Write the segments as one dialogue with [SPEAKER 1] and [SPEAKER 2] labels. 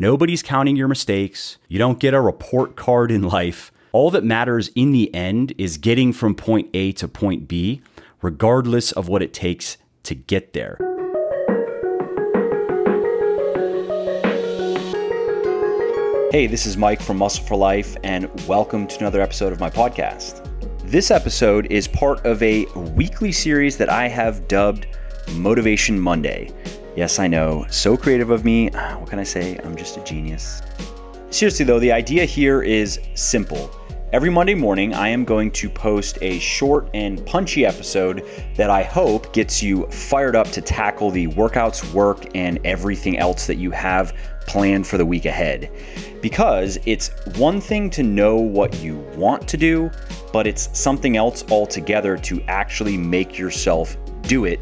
[SPEAKER 1] Nobody's counting your mistakes. You don't get a report card in life. All that matters in the end is getting from point A to point B, regardless of what it takes to get there. Hey, this is Mike from Muscle for Life, and welcome to another episode of my podcast. This episode is part of a weekly series that I have dubbed Motivation Monday. Yes, I know, so creative of me. What can I say? I'm just a genius. Seriously though, the idea here is simple. Every Monday morning, I am going to post a short and punchy episode that I hope gets you fired up to tackle the workouts, work, and everything else that you have planned for the week ahead. Because it's one thing to know what you want to do, but it's something else altogether to actually make yourself do it.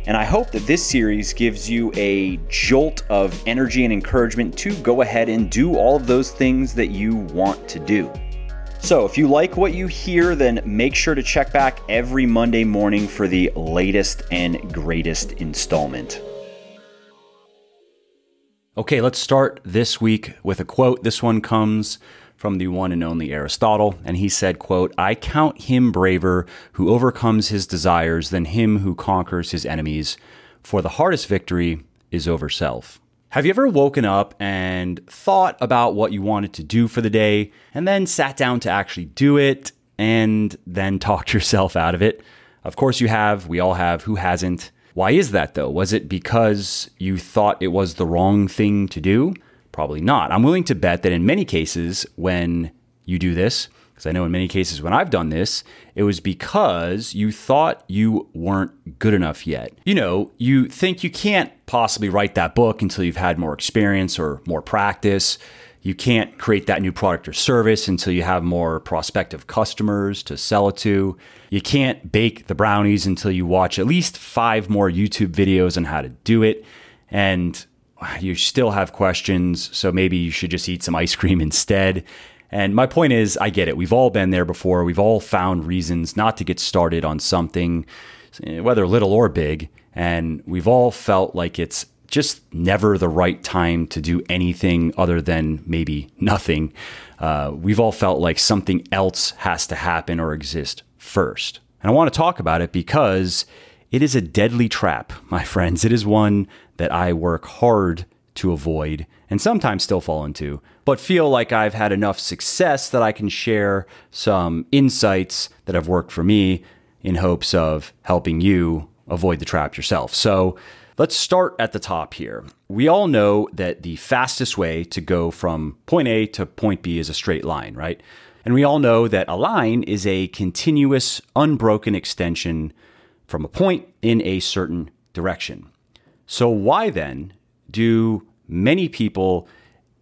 [SPEAKER 1] And I hope that this series gives you a jolt of energy and encouragement to go ahead and do all of those things that you want to do. So if you like what you hear, then make sure to check back every Monday morning for the latest and greatest installment. Okay, let's start this week with a quote. This one comes from the one and only Aristotle, and he said, quote, "I count him braver who overcomes his desires than him who conquers his enemies, for the hardest victory is over self." Have you ever woken up and thought about what you wanted to do for the day and then sat down to actually do it and then talked yourself out of it? Of course you have, we all have, who hasn't? Why is that though? Was it because you thought it was the wrong thing to do? Probably not. I'm willing to bet that in many cases when you do this, because I know in many cases when I've done this, it was because you thought you weren't good enough yet. You know, you think you can't possibly write that book until you've had more experience or more practice. You can't create that new product or service until you have more prospective customers to sell it to. You can't bake the brownies until you watch at least 5 more YouTube videos on how to do it. And you still have questions, so maybe you should just eat some ice cream instead. And my point is, I get it. We've all been there before. We've all found reasons not to get started on something, whether little or big. And we've all felt like it's just never the right time to do anything other than maybe nothing. We've all felt like something else has to happen or exist first. And I want to talk about it because it is a deadly trap, my friends. It is one that I work hard to avoid and sometimes still fall into, but feel like I've had enough success that I can share some insights that have worked for me in hopes of helping you avoid the trap yourself. So let's start at the top here. We all know that the fastest way to go from point A to point B is a straight line, right? And we all know that a line is a continuous, unbroken extension from a point in a certain direction. So why then do many people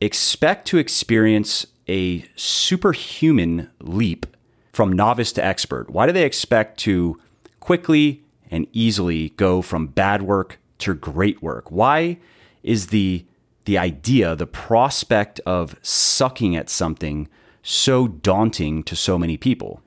[SPEAKER 1] expect to experience a superhuman leap from novice to expert? Why do they expect to quickly and easily go from bad work to great work? Why is the idea, the prospect of sucking at something so daunting to so many people?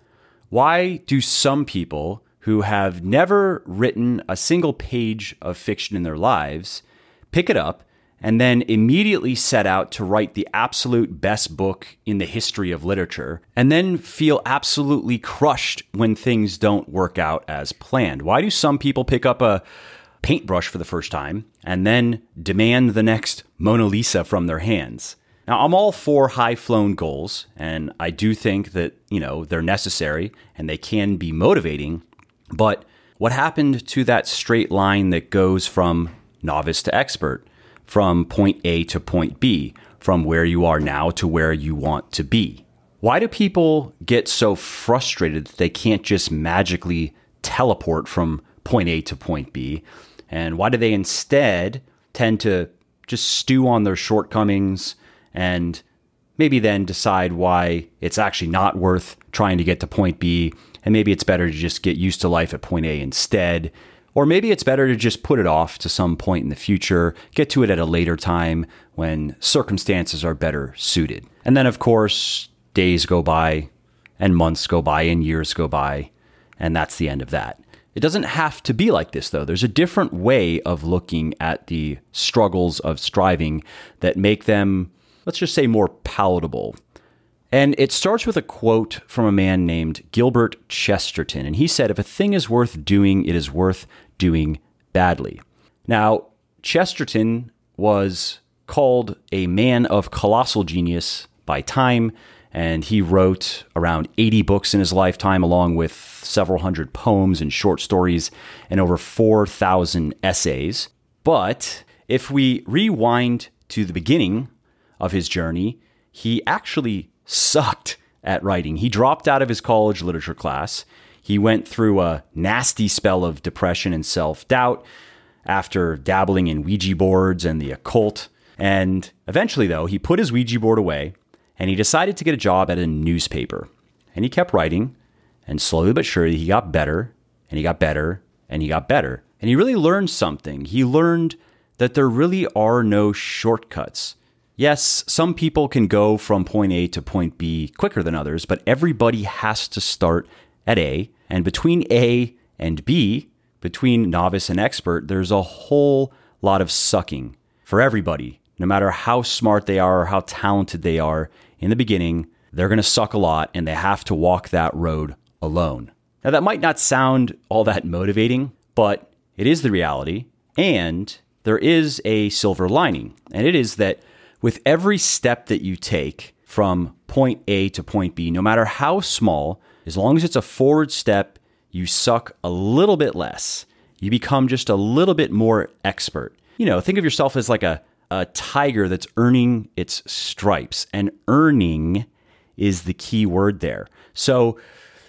[SPEAKER 1] Why do some people who have never written a single page of fiction in their lives pick it up and then immediately set out to write the absolute best book in the history of literature, and then feel absolutely crushed when things don't work out as planned? Why do some people pick up a paintbrush for the first time and then demand the next Mona Lisa from their hands? Now, I'm all for high-flown goals, and I do think that, they're necessary and they can be motivating, but what happened to that straight line that goes from novice to expert? From point A to point B, from where you are now to where you want to be? Why do people get so frustrated that they can't just magically teleport from point A to point B? And why do they instead tend to just stew on their shortcomings and maybe then decide why it's actually not worth trying to get to point B, and maybe it's better to just get used to life at point A instead? Or maybe it's better to just put it off to some point in the future, get to it at a later time when circumstances are better suited. And then, of course, days go by and months go by and years go by, and that's the end of that. It doesn't have to be like this, though. There's a different way of looking at the struggles of striving that make them let's just say more palatable. And it starts with a quote from a man named Gilbert Chesterton. And he said, if a thing is worth doing, it is worth doing badly. Now, Chesterton was called a man of colossal genius by Time, and he wrote around 80 books in his lifetime, along with several hundred poems and short stories and over 4,000 essays. But if we rewind to the beginning of his journey, he actually sucked at writing. He dropped out of his college literature class. He went through a nasty spell of depression and self-doubt after dabbling in Ouija boards and the occult. And eventually, though, he put his Ouija board away and he decided to get a job at a newspaper. And he kept writing, and slowly but surely he got better, and he got better, and he got better. And he really learned something. He learned that there really are no shortcuts. Yes, some people can go from point A to point B quicker than others, but everybody has to start at A. And between A and B, between novice and expert, there's a whole lot of sucking for everybody. No matter how smart they are or how talented they are, in the beginning, they're going to suck a lot and they have to walk that road alone. Now, that might not sound all that motivating, but it is the reality. And there is a silver lining. And it is that with every step that you take from point A to point B, no matter how small, as long as it's a forward step, you suck a little bit less. You become just a little bit more expert. You know, think of yourself as like a tiger that's earning its stripes. And earning is the key word there. So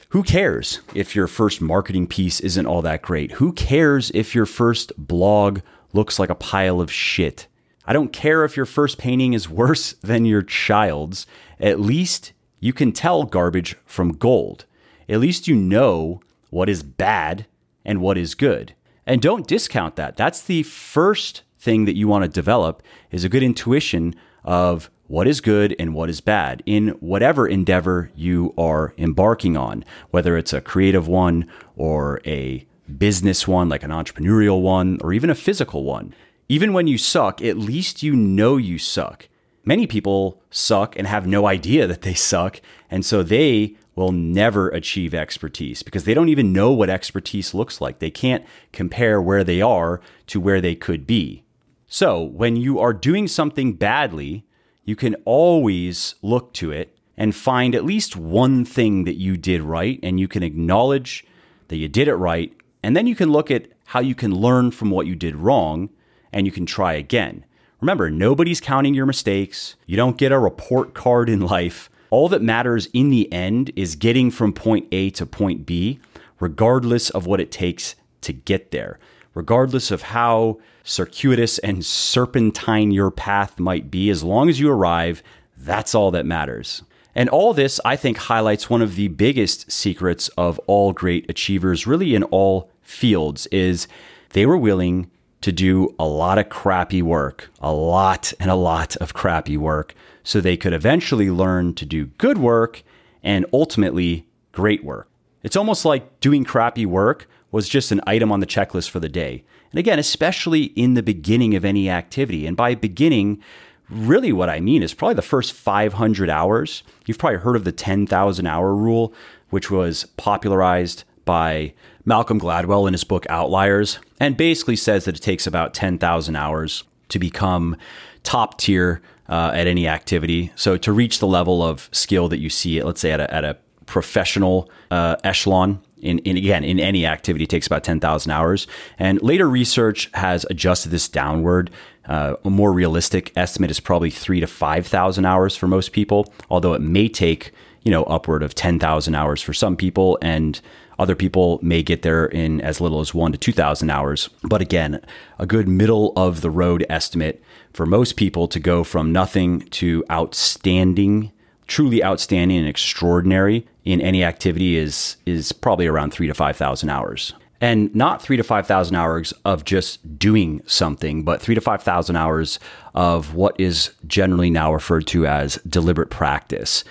[SPEAKER 1] who cares if your first marketing piece isn't all that great? Who cares if your first blog looks like a pile of shit? I don't care if your first painting is worse than your child's. At least you can tell garbage from gold. At least you know what is bad and what is good. And don't discount that. That's the first thing that you want to develop, is a good intuition of what is good and what is bad in whatever endeavor you are embarking on, whether it's a creative one or a business one, like an entrepreneurial one, or even a physical one. Even when you suck, at least you know you suck. Many people suck and have no idea that they suck, and so they will never achieve expertise because they don't even know what expertise looks like. They can't compare where they are to where they could be. So when you are doing something badly, you can always look to it and find at least one thing that you did right, and you can acknowledge that you did it right, and then you can look at how you can learn from what you did wrong, and you can try again. Remember, nobody's counting your mistakes. You don't get a report card in life. All that matters in the end is getting from point A to point B, regardless of what it takes to get there, regardless of how circuitous and serpentine your path might be. As long as you arrive, that's all that matters. And all this, I think, highlights one of the biggest secrets of all great achievers, really in all fields, is they were willing to do a lot of crappy work, a lot of crappy work, so they could eventually learn to do good work and ultimately great work. It's almost like doing crappy work was just an item on the checklist for the day. And again, especially in the beginning of any activity. And by beginning, really what I mean is probably the first 500 hours. You've probably heard of the 10,000 hour rule, which was popularized by Malcolm Gladwell in his book Outliers, and basically says that it takes about 10,000 hours to become top tier at any activity. So to reach the level of skill that you see, let's say at a professional echelon, in any activity, it takes about 10,000 hours. And later research has adjusted this downward. A more realistic estimate is probably 3,000 to 5,000 hours for most people, although it may take, upward of 10,000 hours for some people, and other people may get there in as little as 1,000 to 2,000 hours. But again, a good middle of the road estimate for most people to go from nothing to outstanding, truly outstanding and extraordinary in any activity is probably around 3,000 to 5,000 hours. And not 3,000 to 5,000 hours of just doing something, but 3,000 to 5,000 hours of what is generally now referred to as deliberate practice,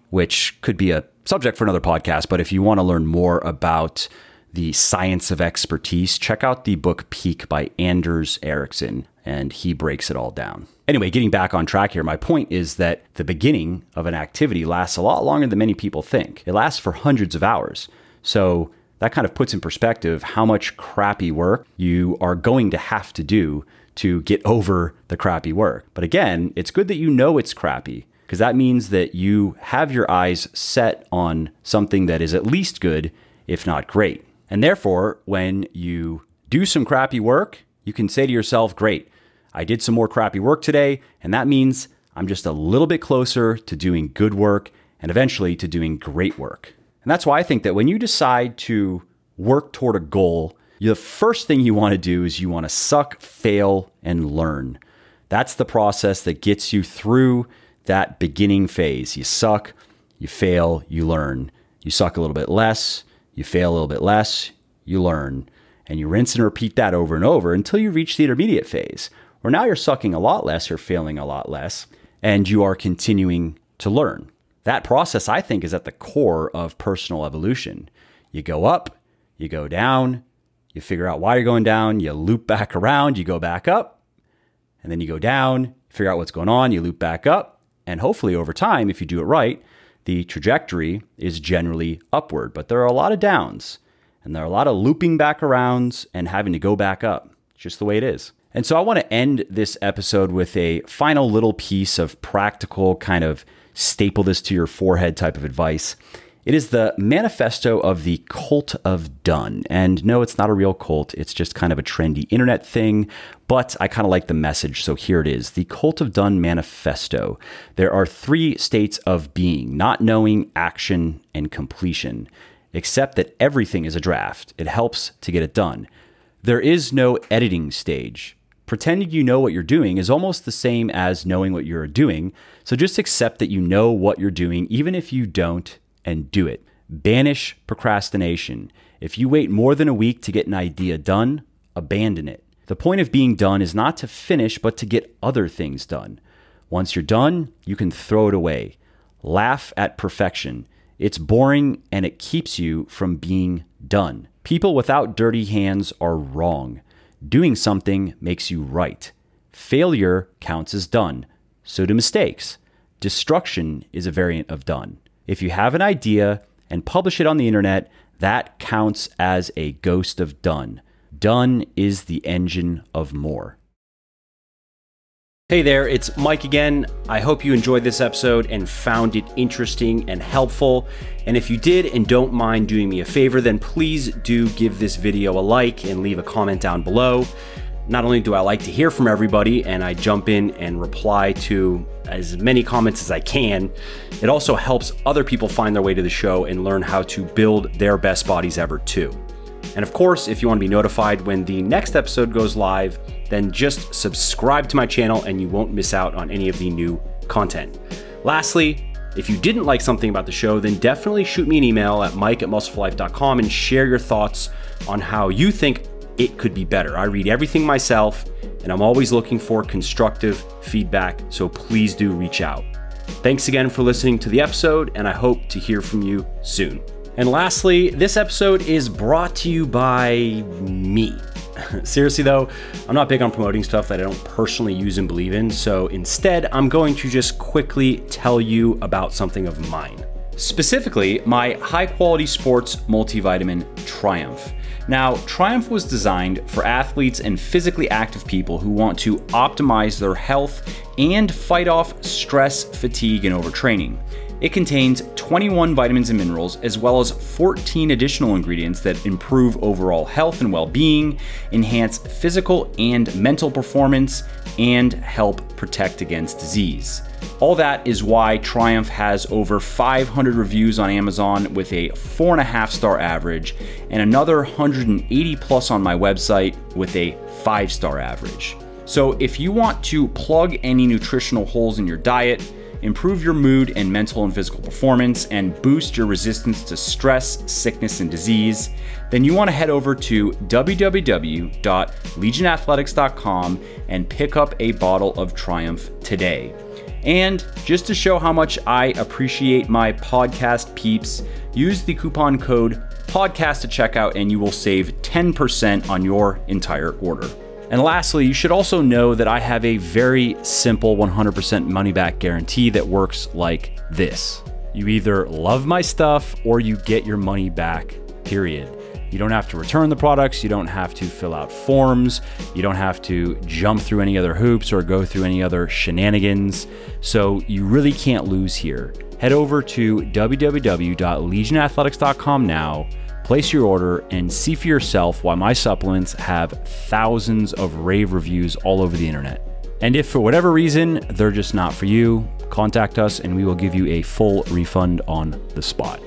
[SPEAKER 1] which could be a subject for another podcast. But if you want to learn more about the science of expertise, check out the book Peak by Anders Ericsson. and he breaks it all down. Anyway, getting back on track here, my point is that the beginning of an activity lasts a lot longer than many people think. It lasts for hundreds of hours. So that kind of puts in perspective how much crappy work you are going to have to do to get over the crappy work. But again, it's good that you know it's crappy, because that means that you have your eyes set on something that is at least good, if not great. And therefore, when you do some crappy work, you can say to yourself, great, I did some more crappy work today, and that means I'm just a little bit closer to doing good work and eventually to doing great work. And that's why I think that when you decide to work toward a goal, the first thing you want to do is you want to suck, fail, and learn. That's the process that gets you through that beginning phase. You suck, you fail, you learn. You suck a little bit less, you fail a little bit less, you learn. And you rinse and repeat that over and over until you reach the intermediate phase, where now you're sucking a lot less, you're failing a lot less, and you are continuing to learn. That process, I think, is at the core of personal evolution. You go up, you go down, you figure out why you're going down, you loop back around, you go back up, and then you go down, figure out what's going on, you loop back up, and hopefully over time, if you do it right, the trajectory is generally upward. But there are a lot of downs, and there are a lot of looping back arounds and having to go back up. It's just the way it is. And so I want to end this episode with a final little piece of practical kind of staple this to your forehead type of advice. It is the manifesto of the Cult of Done. And no, it's not a real cult. It's just kind of a trendy internet thing, but I kind of like the message. So here it is, the Cult of Done Manifesto. There are 3 states of being: not knowing, action, and completion. Except that everything is a draft. It helps to get it done. There is no editing stage. Pretending you know what you're doing is almost the same as knowing what you're doing. So just accept that you know what you're doing, even if you don't, and do it. Banish procrastination. If you wait more than a week to get an idea done, abandon it. The point of being done is not to finish, but to get other things done. Once you're done, you can throw it away. Laugh at perfection. It's boring and it keeps you from being done. People without dirty hands are wrong. Doing something makes you right. Failure counts as done. So do mistakes. Destruction is a variant of done. If you have an idea and publish it on the internet, that counts as a ghost of done. Done is the engine of more. Hey there, it's Mike again. I hope you enjoyed this episode and found it interesting and helpful. And if you did and don't mind doing me a favor, then please do give this video a like and leave a comment down below. Not only do I like to hear from everybody and I jump in and reply to as many comments as I can, it also helps other people find their way to the show and learn how to build their best bodies ever too. And of course, if you want to be notified when the next episode goes live, then just subscribe to my channel and you won't miss out on any of the new content. Lastly, if you didn't like something about the show, then definitely shoot me an email at mike@muscleforlife.com and share your thoughts on how you think it could be better. I read everything myself and I'm always looking for constructive feedback, so please do reach out. Thanks again for listening to the episode, and I hope to hear from you soon. And lastly, this episode is brought to you by me. Seriously though, I'm not big on promoting stuff that I don't personally use and believe in, so instead I'm going to just quickly tell you about something of mine. Specifically, my high-quality sports multivitamin Triumph. Now, Triumph was designed for athletes and physically active people who want to optimize their health and fight off stress, fatigue, and overtraining. It contains 21 vitamins and minerals, as well as 14 additional ingredients that improve overall health and well-being, enhance physical and mental performance, and help protect against disease. All that is why Triumph has over 500 reviews on Amazon with a 4.5-star average, and another 180 plus on my website with a 5-star average. So if you want to plug any nutritional holes in your diet, improve your mood and mental and physical performance, and boost your resistance to stress, sickness, and disease, then you want to head over to www.legionathletics.com and pick up a bottle of Triumph today. And just to show how much I appreciate my podcast peeps, use the coupon code PODCAST at checkout and you will save 10% on your entire order. And lastly, you should also know that I have a very simple 100% money back guarantee that works like this. You either love my stuff or you get your money back, period. You don't have to return the products. You don't have to fill out forms. You don't have to jump through any other hoops or go through any other shenanigans. So you really can't lose here. Head over to www.legionathletics.com now, place your order, and see for yourself why my supplements have thousands of rave reviews all over the internet. And if for whatever reason they're just not for you, contact us and we will give you a full refund on the spot.